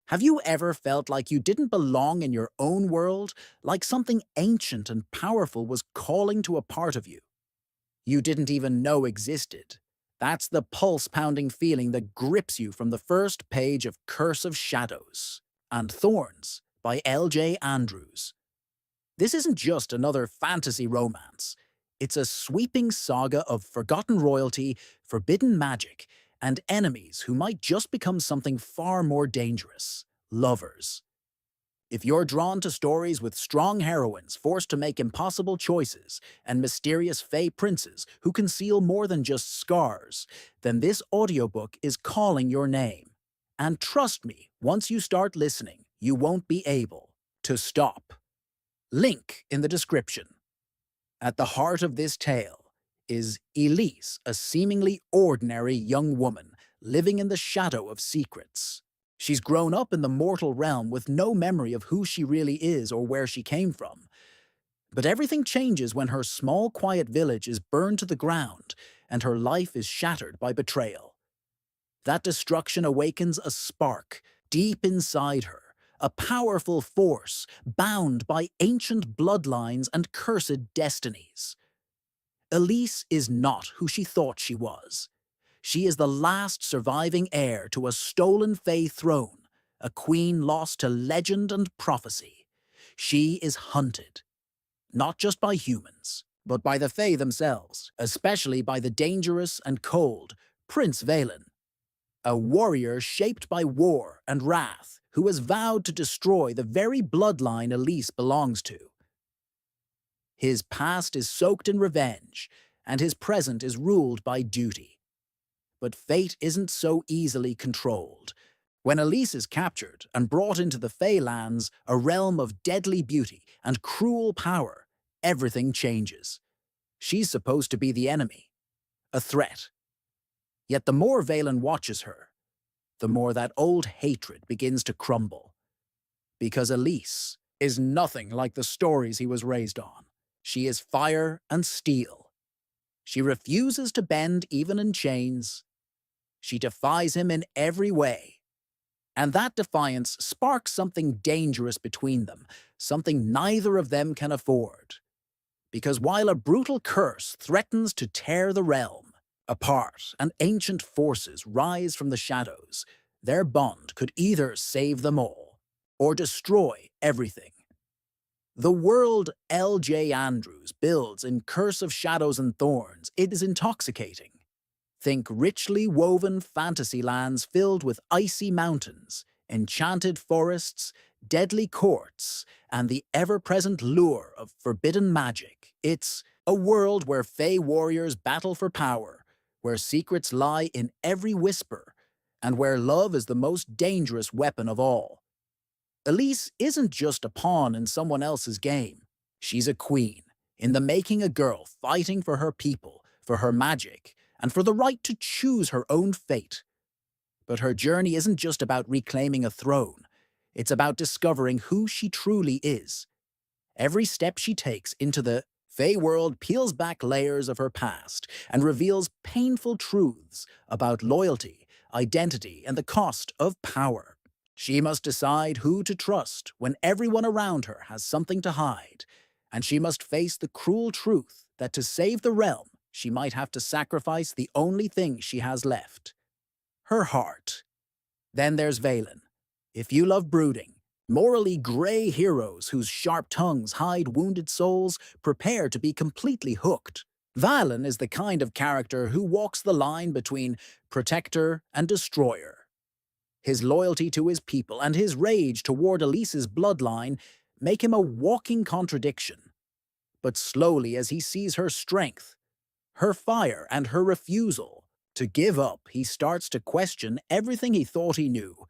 Have you ever felt like you didn't belong in your own world, like something ancient and powerful was calling to a part of you you didn't even know existed? That's the pulse-pounding feeling that grips you from the first page of Curse of Shadows and Thorns by L.J. Andrews. This isn't just another fantasy romance. It's a sweeping saga of forgotten royalty, forbidden magic, and enemies who might just become something far more dangerous: lovers. If you're drawn to stories with strong heroines forced to make impossible choices and mysterious fey princes who conceal more than just scars, then this audiobook is calling your name. And trust me, once you start listening, you won't be able to stop. Link in the description. At the heart of this tale is Elise, a seemingly ordinary young woman living in the shadow of secrets. She's grown up in the mortal realm with no memory of who she really is or where she came from. But everything changes when her small, quiet village is burned to the ground and her life is shattered by betrayal. That destruction awakens a spark deep inside her, a powerful force bound by ancient bloodlines and cursed destinies. Elise is not who she thought she was. She is the last surviving heir to a stolen Fey throne, a queen lost to legend and prophecy. She is hunted, not just by humans, but by the Fey themselves, especially by the dangerous and cold Prince Valen, a warrior shaped by war and wrath who has vowed to destroy the very bloodline Elise belongs to. His past is soaked in revenge, and his present is ruled by duty. But fate isn't so easily controlled. When Elise is captured and brought into the Feylands, a realm of deadly beauty and cruel power, everything changes. She's supposed to be the enemy, a threat. Yet the more Valen watches her, the more that old hatred begins to crumble. Because Elise is nothing like the stories he was raised on. She is fire and steel. She refuses to bend even in chains. She defies him in every way. And that defiance sparks something dangerous between them, something neither of them can afford. Because while a brutal curse threatens to tear the realm apart and ancient forces rise from the shadows, their bond could either save them all or destroy everything. The world L.J. Andrews builds in Curse of Shadows and Thorns, it is intoxicating. Think richly woven fantasy lands filled with icy mountains, enchanted forests, deadly courts, and the ever-present lure of forbidden magic. It's a world where Fey warriors battle for power, where secrets lie in every whisper, and where love is the most dangerous weapon of all. Elise isn't just a pawn in someone else's game. She's a queen, in the making, a girl fighting for her people, for her magic, and for the right to choose her own fate. But her journey isn't just about reclaiming a throne. It's about discovering who she truly is. Every step she takes into the Fey world peels back layers of her past and reveals painful truths about loyalty, identity, and the cost of power. She must decide who to trust when everyone around her has something to hide, and she must face the cruel truth that to save the realm, she might have to sacrifice the only thing she has left: her heart. Then there's Valen. If you love brooding, morally grey heroes whose sharp tongues hide wounded souls, prepare to be completely hooked. Valen is the kind of character who walks the line between protector and destroyer. His loyalty to his people and his rage toward Elise's bloodline make him a walking contradiction. But slowly, as he sees her strength, her fire, and her refusal to give up, he starts to question everything he thought he knew.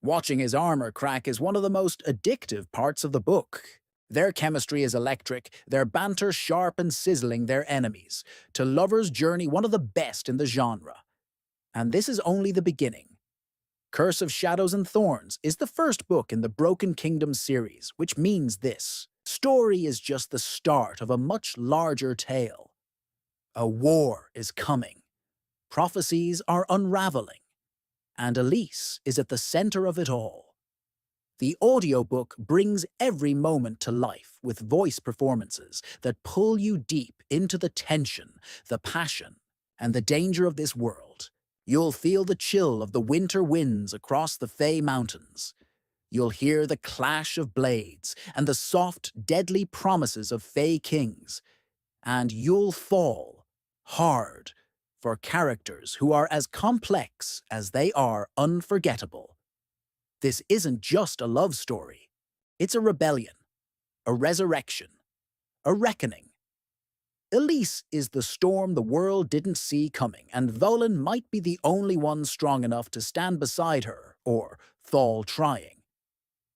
Watching his armor crack is one of the most addictive parts of the book. Their chemistry is electric, their banter sharp and sizzling their enemies. To Lover's Journey, one of the best in the genre. And this is only the beginning. Curse of Shadows and Thorns is the first book in the Broken Kingdom series, which means this: story is just the start of a much larger tale. A war is coming, prophecies are unraveling, and Elise is at the center of it all. The audiobook brings every moment to life with voice performances that pull you deep into the tension, the passion, and the danger of this world. You'll feel the chill of the winter winds across the Fey Mountains. You'll hear the clash of blades and the soft, deadly promises of Fey kings. And you'll fall hard for characters who are as complex as they are unforgettable. This isn't just a love story. It's a rebellion, a resurrection, a reckoning. Elise is the storm the world didn't see coming, and Volan might be the only one strong enough to stand beside her, or fall trying.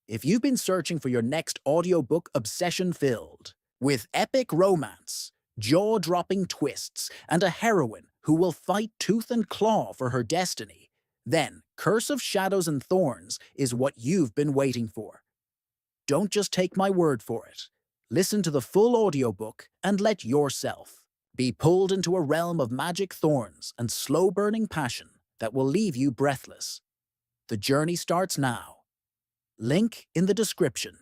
If you've been searching for your next audiobook obsession-filled, with epic romance, jaw-dropping twists, and a heroine who will fight tooth and claw for her destiny, then Curse of Shadows and Thorns is what you've been waiting for. Don't just take my word for it. Listen to the full audiobook and let yourself be pulled into a realm of magic thorns and slow-burning passion that will leave you breathless. The journey starts now. Link in the description.